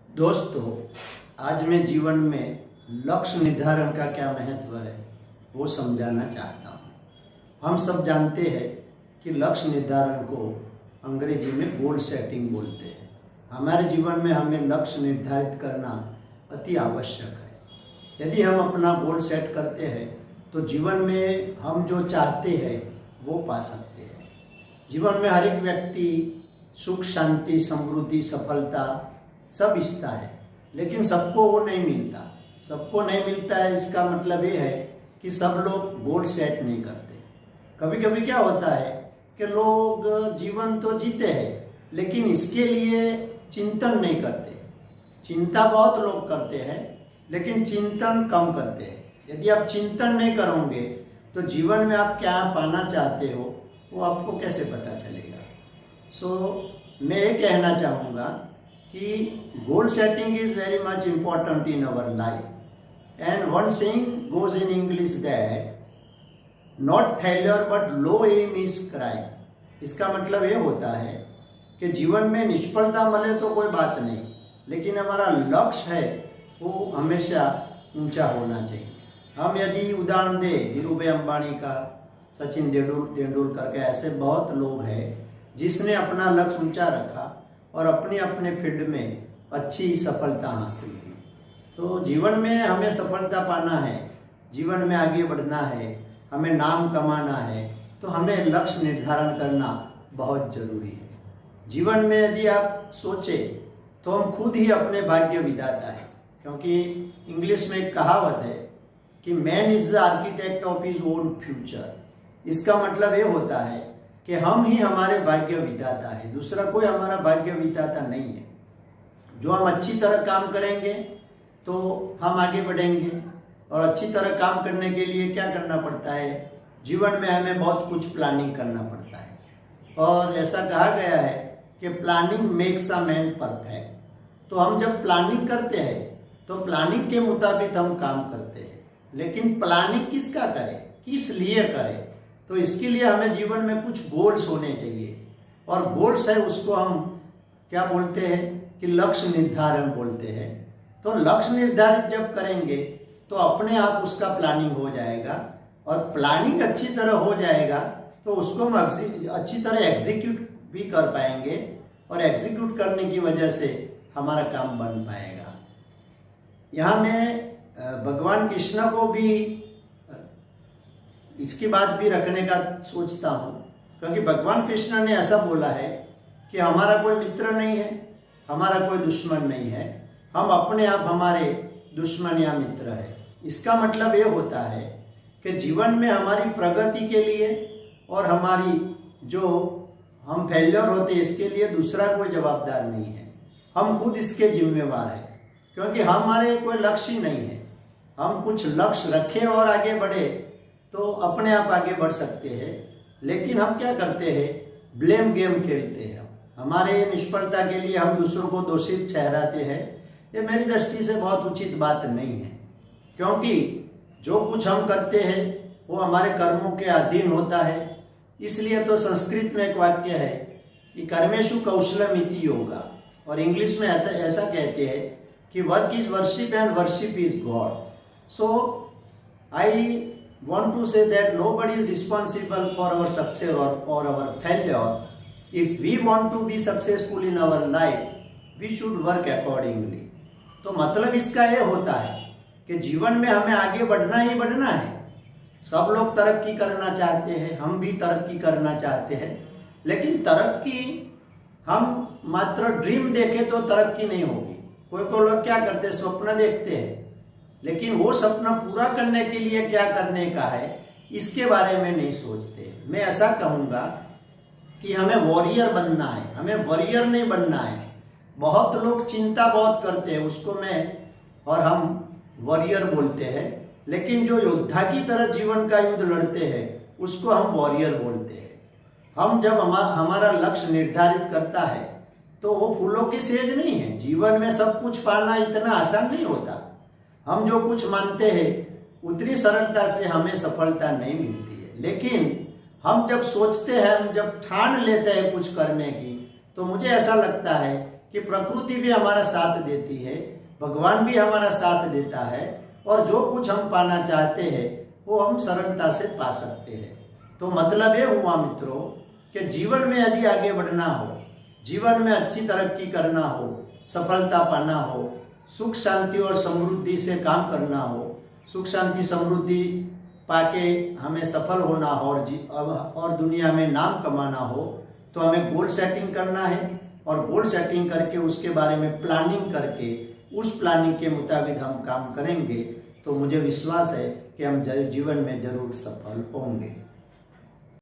दोस्तों, आज मैं जीवन में लक्ष्य निर्धारण का क्या महत्व है वो समझाना चाहता हूँ। हम सब जानते हैं कि लक्ष्य निर्धारण को अंग्रेजी में गोल सेटिंग बोलते हैं। हमारे जीवन में हमें लक्ष्य निर्धारित करना अति आवश्यक है। यदि हम अपना गोल सेट करते हैं तो जीवन में हम जो चाहते हैं वो पा सकते हैं। जीवन में हर एक व्यक्ति सुख, शांति, समृद्धि, सफलता सब इच्छता है, लेकिन सबको वो नहीं मिलता। सबको नहीं मिलता है, इसका मतलब ये है कि सब लोग गोल सेट नहीं करते। कभी कभी क्या होता है कि लोग जीवन तो जीते हैं लेकिन इसके लिए चिंतन नहीं करते। चिंता बहुत लोग करते हैं लेकिन चिंतन कम करते हैं। यदि आप चिंतन नहीं करोगे तो जीवन में आप क्या पाना चाहते हो वो आपको कैसे पता चलेगा। मैं ये कहना चाहूँगा कि goal setting is very much important in our life and one saying goes in English that not failure but low aim is crime. इसका मतलब ये होता है कि जीवन में निष्फलता मिले तो कोई बात नहीं, लेकिन हमारा लक्ष्य है वो हमेशा ऊंचा होना चाहिए। हम यदि उदाहरण दें धीरूभाई अंबानी का, सचिन तेंदुलकर के, ऐसे बहुत लोग हैं जिसने अपना लक्ष्य ऊंचा रखा और अपने अपने फील्ड में अच्छी सफलता हासिल की। तो जीवन में हमें सफलता पाना है, जीवन में आगे बढ़ना है, हमें नाम कमाना है, तो हमें लक्ष्य निर्धारण करना बहुत जरूरी है। जीवन में यदि आप सोचें तो हम खुद ही अपने भाग्य विधाता है, क्योंकि इंग्लिश में एक कहावत है कि man is the architect of his own future. इसका मतलब ये होता है कि हम ही हमारे भाग्य विधाता है, दूसरा कोई हमारा भाग्य विधाता नहीं है। जो हम अच्छी तरह काम करेंगे तो हम आगे बढ़ेंगे, और अच्छी तरह काम करने के लिए क्या करना पड़ता है, जीवन में हमें बहुत कुछ प्लानिंग करना पड़ता है। और ऐसा कहा गया है कि planning makes a man perfect. तो हम जब प्लानिंग करते हैं तो प्लानिंग के मुताबिक हम काम करते हैं, लेकिन प्लानिंग किसका करें, किस लिए करें, तो इसके लिए हमें जीवन में कुछ गोल्स होने चाहिए। और गोल्स है उसको हम क्या बोलते हैं कि लक्ष्य निर्धारण बोलते हैं। तो लक्ष्य निर्धारित जब करेंगे तो अपने आप उसका प्लानिंग हो जाएगा, और प्लानिंग अच्छी तरह हो जाएगा तो उसको हम अच्छी तरह एग्जीक्यूट भी कर पाएंगे, और एग्जीक्यूट करने की वजह से हमारा काम बन पाएगा। यहाँ मैं भगवान कृष्ण को भी इसकी बात भी रखने का सोचता हूँ, क्योंकि भगवान कृष्ण ने ऐसा बोला है कि हमारा कोई मित्र नहीं है, हमारा कोई दुश्मन नहीं है, हम अपने आप हमारे दुश्मन या मित्र है। इसका मतलब ये होता है कि जीवन में हमारी प्रगति के लिए और हमारी जो हम फेलियर होते हैं इसके लिए दूसरा कोई जवाबदार नहीं है, हम खुद इसके जिम्मेवार हैं। क्योंकि हमारे कोई लक्ष्य ही नहीं है। हम कुछ लक्ष्य रखें और आगे बढ़े तो अपने आप आगे बढ़ सकते हैं, लेकिन हम क्या करते हैं, ब्लेम गेम खेलते हैं। हमारे निष्फलता के लिए हम दूसरों को दोषी ठहराते हैं। ये मेरी दृष्टि से बहुत उचित बात नहीं है, क्योंकि जो कुछ हम करते हैं वो हमारे कर्मों के अधीन होता है। इसलिए तो संस्कृत में एक वाक्य है कि कर्मेषु कौशलम इति योगा, और इंग्लिश में ऐसा कहते हैं कि work is worship and worship is God. So I want to say that nobody is responsible for our success or our failure. If we want to be successful in our life, we should work accordingly. तो मतलब इसका ये होता है कि जीवन में हमें आगे बढ़ना ही बढ़ना है। सब लोग तरक्की करना चाहते हैं, हम भी तरक्की करना चाहते हैं, लेकिन तरक्की हम मात्र ड्रीम देखें तो तरक्की नहीं होगी। कोई लोग क्या करते हैं, स्वप्न देखते हैं, लेकिन वो सपना पूरा करने के लिए क्या करने का है इसके बारे में नहीं सोचते। मैं ऐसा कहूँगा कि हमें वॉरियर बनना है, हमें वॉरियर नहीं बनना है। बहुत लोग चिंता बहुत करते हैं, उसको हम वॉरियर बोलते हैं, लेकिन जो योद्धा की तरह जीवन का युद्ध लड़ते हैं उसको हम वॉरियर बोलते हैं। हम जब हमारा लक्ष्य निर्धारित करता है तो वो फूलों की सेज नहीं है। जीवन में सब कुछ पाना इतना आसान नहीं होता। हम जो कुछ मानते हैं उतनी सरलता से हमें सफलता नहीं मिलती है, लेकिन हम जब सोचते हैं, हम जब ठान लेते हैं कुछ करने की, तो मुझे ऐसा लगता है कि प्रकृति भी हमारा साथ देती है, भगवान भी हमारा साथ देता है और जो कुछ हम पाना चाहते हैं वो हम सरलता से पा सकते हैं। तो मतलब ये हुआ मित्रों कि जीवन में यदि आगे बढ़ना हो, जीवन में अच्छी तरक्की करना हो, सफलता पाना हो, सुख शांति और समृद्धि से काम करना हो, सुख शांति समृद्धि पाके हमें सफल होना हो और दुनिया में नाम कमाना हो, तो हमें गोल सेटिंग करना है और गोल सेटिंग करके उसके बारे में प्लानिंग करके उस प्लानिंग के मुताबिक हम काम करेंगे तो मुझे विश्वास है कि हम जीवन में जरूर सफल होंगे।